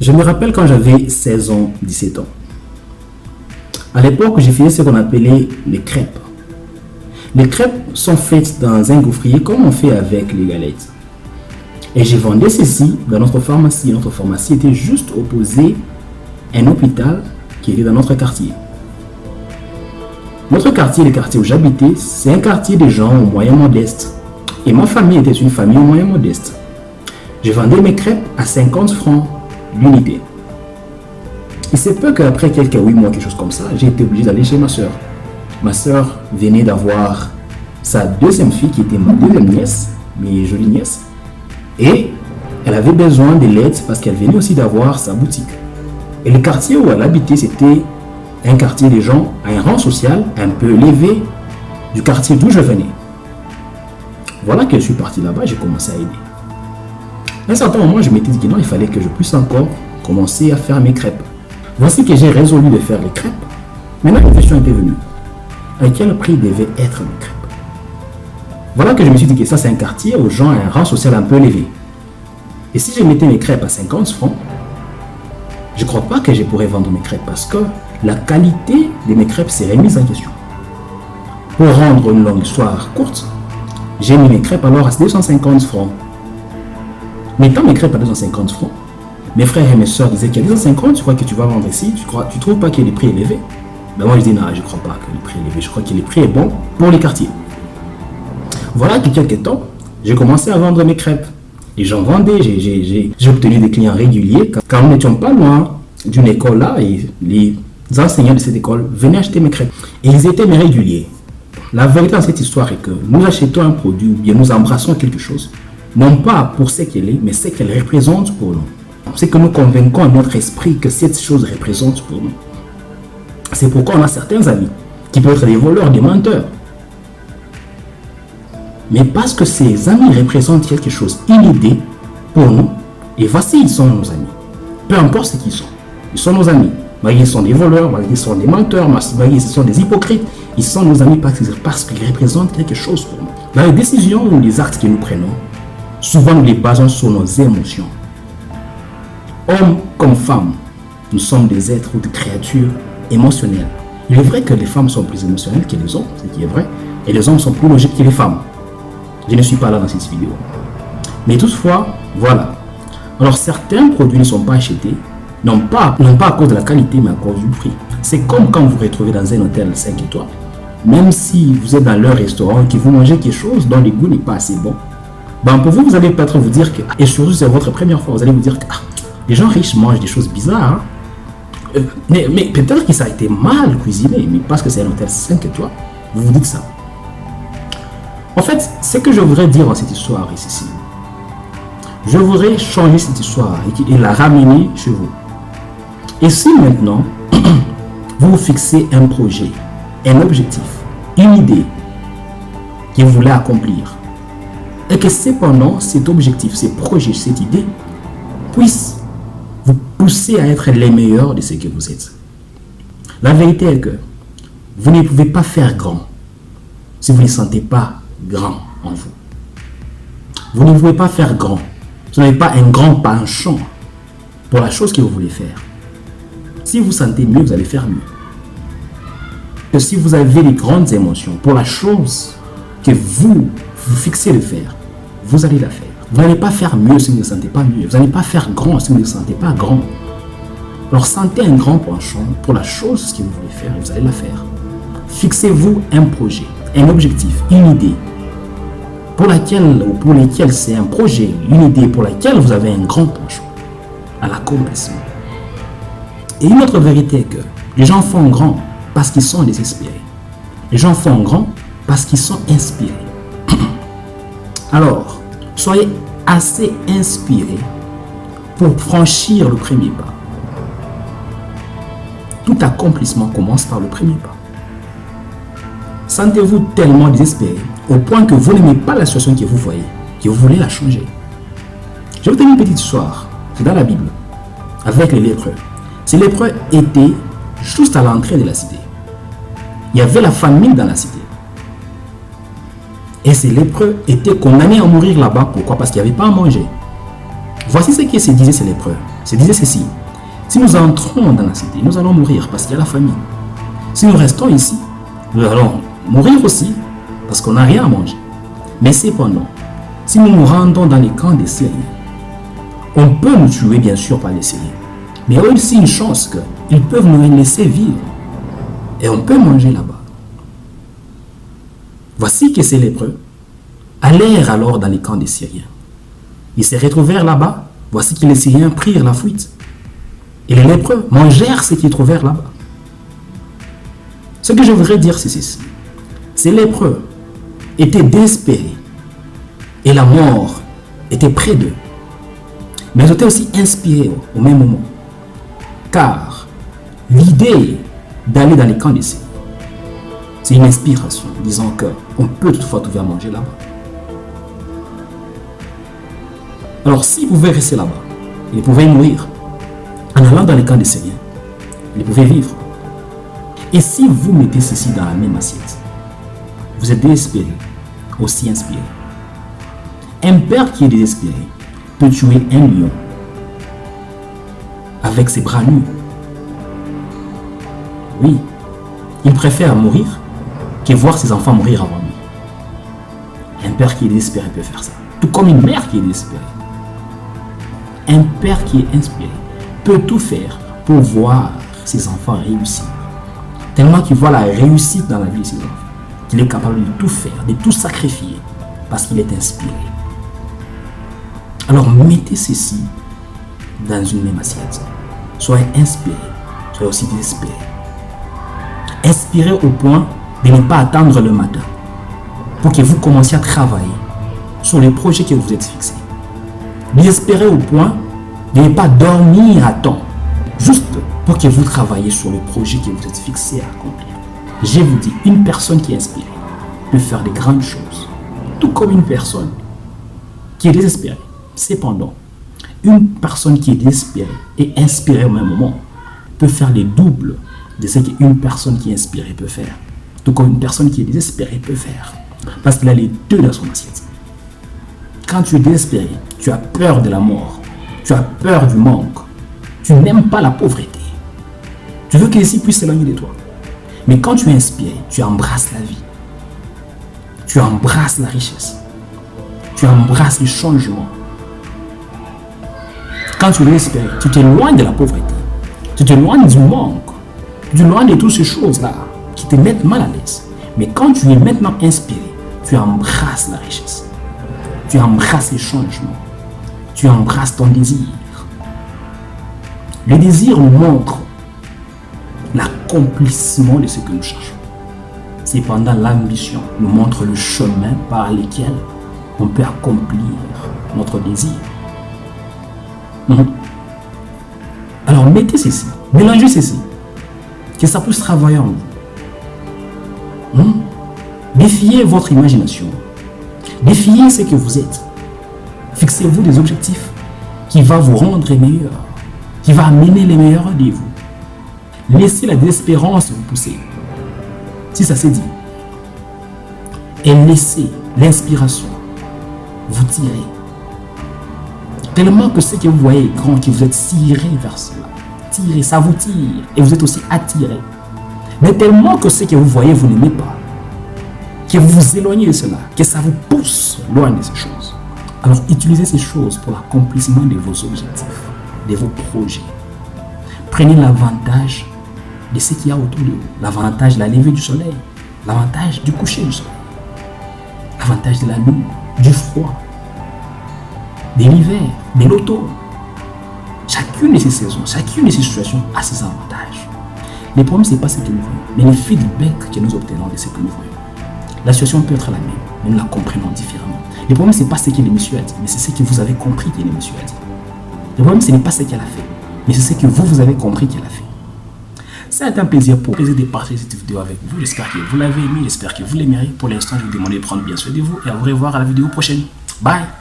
Je me rappelle quand j'avais 16 ans, 17 ans. À l'époque, j'ai fait ce qu'on appelait les crêpes. Les crêpes sont faites dans un gaufrier comme on fait avec les galettes. Et je vendais ceci dans notre pharmacie. Notre pharmacie était juste opposée à un hôpital qui était dans notre quartier. Notre quartier, le quartier où j'habitais, c'est un quartier de gens aux moyens modestes. Et ma famille était une famille aux moyens modestes. Je vendais mes crêpes à 50 francs l'unité. Il se peut qu'après quelques 8 mois, quelque chose comme ça, j'ai été obligé d'aller chez ma soeur. Ma soeur venait d'avoir sa deuxième fille qui était ma deuxième nièce, mes jolies nièces. Et elle avait besoin de l'aide parce qu'elle venait aussi d'avoir sa boutique. Et le quartier où elle habitait, c'était un quartier de gens à un rang social un peu élevé du quartier d'où je venais. Voilà que je suis parti là-bas, j'ai commencé à aider. À un certain moment, je m'étais dit que non, il fallait que je puisse encore commencer à faire mes crêpes. Voici que j'ai résolu de faire les crêpes. Maintenant, la question était venue. À quel prix devaient être mes crêpes? Voilà que je me suis dit que ça, c'est un quartier aux gens à un rang social un peu élevé. Et si je mettais mes crêpes à 50 francs, je ne crois pas que je pourrais vendre mes crêpes parce que la qualité de mes crêpes serait mise en question. Pour rendre une longue histoire courte, j'ai mis mes crêpes alors à 250 francs. Mettant mes crêpes à 250 francs, mes frères et mes soeurs disaient qu'il y a 250, tu crois que tu vas vendre ici, tu ne trouves pas que le prix est élevé? Ben moi je dis non, je ne crois pas que le prix est élevé, je crois que le prix est bon pour les quartiers. Voilà que quelques temps, j'ai commencé à vendre mes crêpes. Et j'en vendais, j'ai obtenu des clients réguliers. Quand nous n'étions pas loin d'une école là, et les enseignants de cette école venaient acheter mes crêpes. Et ils étaient mes réguliers. La vérité dans cette histoire est que nous achetons un produit ou bien nous embrassons quelque chose, non pas pour ce qu'elle est, mais ce qu'elle représente pour nous. C'est que nous convainquons notre esprit que cette chose représente pour nous. C'est pourquoi on a certains amis qui peuvent être des voleurs, des menteurs. Mais parce que ces amis représentent quelque chose, une idée pour nous, et voici, ils sont nos amis. Peu importe ce qu'ils sont. Ils sont nos amis. Ils sont des voleurs, ils sont des menteurs, ils sont des hypocrites. Ils sont nos amis parce qu'ils représentent quelque chose pour nous. Dans les décisions ou les actes que nous prenons, souvent nous les basons sur nos émotions. Hommes comme femmes, nous sommes des êtres ou des créatures émotionnelles. Il est vrai que les femmes sont plus émotionnelles que les hommes, ce qui est vrai, et les hommes sont plus logiques que les femmes. Je ne suis pas là dans cette vidéo. Mais toutefois, voilà. Alors certains produits ne sont pas achetés, non pas à cause de la qualité, mais à cause du prix. C'est comme quand vous vous retrouvez dans un hôtel 5 étoiles. Même si vous êtes dans leur restaurant et que vous mangez quelque chose dont le goût n'est pas assez bon, ben pour vous, vous allez peut-être vous dire que, et surtout c'est votre première fois, vous allez vous dire que les gens riches mangent des choses bizarres. Mais peut-être que ça a été mal cuisiné, mais parce que c'est un hôtel 5 étoiles, vous vous dites ça. En fait, ce que je voudrais dire dans cette histoire est ceci. Je voudrais changer cette histoire et la ramener chez vous. Et si maintenant, vous fixez un projet, un objectif, une idée que vous voulez accomplir, et que cependant cet objectif, ce projet, cette idée, puisse vous pousser à être les meilleurs de ce que vous êtes. La vérité est que vous ne pouvez pas faire grand si vous ne sentez pas grand en vous. Vous ne pouvez pas faire grand. Vous n'avez pas un grand penchant pour la chose que vous voulez faire. Si vous sentez mieux, vous allez faire mieux. Que si vous avez des grandes émotions pour la chose que vous fixez de faire, vous allez la faire. Vous n'allez pas faire mieux si vous ne sentez pas mieux. Vous n'allez pas faire grand si vous ne sentez pas grand. Alors sentez un grand penchant pour la chose que vous voulez faire et vous allez la faire. Fixez-vous un projet, un objectif, une idée pour lesquels c'est un projet, une idée pour laquelle vous avez un grand penchant à l'accomplissement. Et une autre vérité est que les gens font grand parce qu'ils sont désespérés. Les gens font grand parce qu'ils sont inspirés. Alors, soyez assez inspirés pour franchir le premier pas. Tout accomplissement commence par le premier pas. Sentez-vous tellement désespéré au point que vous n'aimez pas la situation que vous voyez, que vous voulez la changer. Je vais vous donner une petite histoire. C'est dans la Bible, avec les lépreux. Ces lépreux étaient juste à l'entrée de la cité. Il y avait la famine dans la cité. Et ces lépreux étaient condamnés à mourir là-bas. Pourquoi? Parce qu'il n'y avait pas à manger. Voici ce que se disait ces lépreux. Se disait ceci. Si nous entrons dans la cité, nous allons mourir parce qu'il y a la famine. Si nous restons ici, nous allons mourir aussi parce qu'on n'a rien à manger. Mais cependant, si nous nous rendons dans les camps des Syriens, on peut nous tuer bien sûr par les Syriens. Mais il y a aussi une chance qu'ils peuvent nous laisser vivre. Et on peut manger là-bas. Voici que ces lépreux allèrent alors dans les camps des Syriens. Ils se retrouvèrent là-bas. Voici que les Syriens prirent la fuite. Et les lépreux mangèrent ce qu'ils trouvèrent là-bas. Ce que je voudrais dire, c'est ceci. Ces lépreux étaient désespérés. Et la mort était près d'eux. Mais ils étaient aussi inspirés au même moment. Car l'idée d'aller dans les camps des Syriens, c'est une inspiration, disant qu'on peut toutefois trouver à manger là-bas. Alors, s'ils pouvaient rester là-bas, ils pouvaient mourir. En allant dans les camps des Syriens, ils pouvaient vivre. Et si vous mettez ceci dans la même assiette, vous êtes désespéré, aussi inspiré. Un père qui est désespéré peut tuer un lion avec ses bras nus. Oui, il préfère mourir que voir ses enfants mourir avant lui. Un père qui est désespéré peut faire ça. Tout comme une mère qui est désespérée. Un père qui est inspiré peut tout faire pour voir ses enfants réussir. Tellement qu'il voit la réussite dans la vie de ses enfants, qu'il est capable de tout faire, de tout sacrifier, parce qu'il est inspiré. Alors mettez ceci dans une même assiette. Soyez inspiré, soyez aussi désespéré. Inspiré au point de ne pas attendre le matin pour que vous commenciez à travailler sur les projets que vous êtes fixés. Désespéré au point de ne pas dormir à temps, juste pour que vous travaillez sur le projet que vous êtes fixé à accomplir. Je vous dis, une personne qui est inspirée peut faire de grandes choses, tout comme une personne qui est désespérée. Cependant, une personne qui est désespérée et inspirée au même moment peut faire les doubles de ce qu'une personne qui est inspirée peut faire, tout comme une personne qui est désespérée peut faire, parce qu'il a les deux dans son assiette. Quand tu es désespéré, tu as peur de la mort, tu as peur du manque, tu n'aimes pas la pauvreté. Tu veux que ici puisse s'éloigner de toi. Mais quand tu es inspiré, tu embrasses la vie. Tu embrasses la richesse. Tu embrasses le changement. Quand tu es inspiré, tu t'éloignes de la pauvreté. Tu t'éloignes du manque. Tu t'éloignes de toutes ces choses-là qui te mettent mal à l'aise. Mais quand tu es maintenant inspiré, tu embrasses la richesse. Tu embrasses le changement. Tu embrasses ton désir. Le désir nous montre l'accomplissement de ce que nous cherchons. Cependant, l'ambition nous montre le chemin par lequel on peut accomplir notre désir. Alors, mettez ceci, mélangez ceci, que ça puisse travailler en vous. Défiez votre imagination. Défiez ce que vous êtes. Fixez-vous des objectifs qui vont vous rendre meilleur, qui va amener les meilleurs de vous. Laissez la désespérance vous pousser, si ça s'est dit. Et laissez l'inspiration vous tirer. Tellement que ce que vous voyez est grand, que vous êtes tiré vers cela. Tiré, ça vous tire. Et vous êtes aussi attiré. Mais tellement que ce que vous voyez, vous n'aimez pas. Que vous vous éloignez de cela. Que ça vous pousse loin de ces choses. Alors utilisez ces choses pour l'accomplissement de vos objectifs, de vos projets. Prenez l'avantage de ce qu'il y a autour de vous. L'avantage de la levée du soleil. L'avantage du coucher du soleil. L'avantage de la nuit, du froid, de l'hiver, de l'automne. Chacune de ces saisons, chacune de ces situations a ses avantages. Le problème, ce n'est pas ce que nous voyons, mais le feedback que nous obtenons de ce que nous voyons. La situation peut être la même, mais nous la comprenons différemment. Le problème, ce n'est pas ce que le monsieur a dit, mais c'est ce que vous avez compris que le monsieur a dit. Le problème, ce n'est pas ce qu'elle a fait, mais c'est ce que vous avez compris qu'elle a fait. C'est un plaisir de partager cette vidéo avec vous. J'espère que vous l'avez aimé, j'espère que vous l'aimerez. Pour l'instant, je vous demande de prendre bien soin de vous et à vous revoir à la vidéo prochaine. Bye!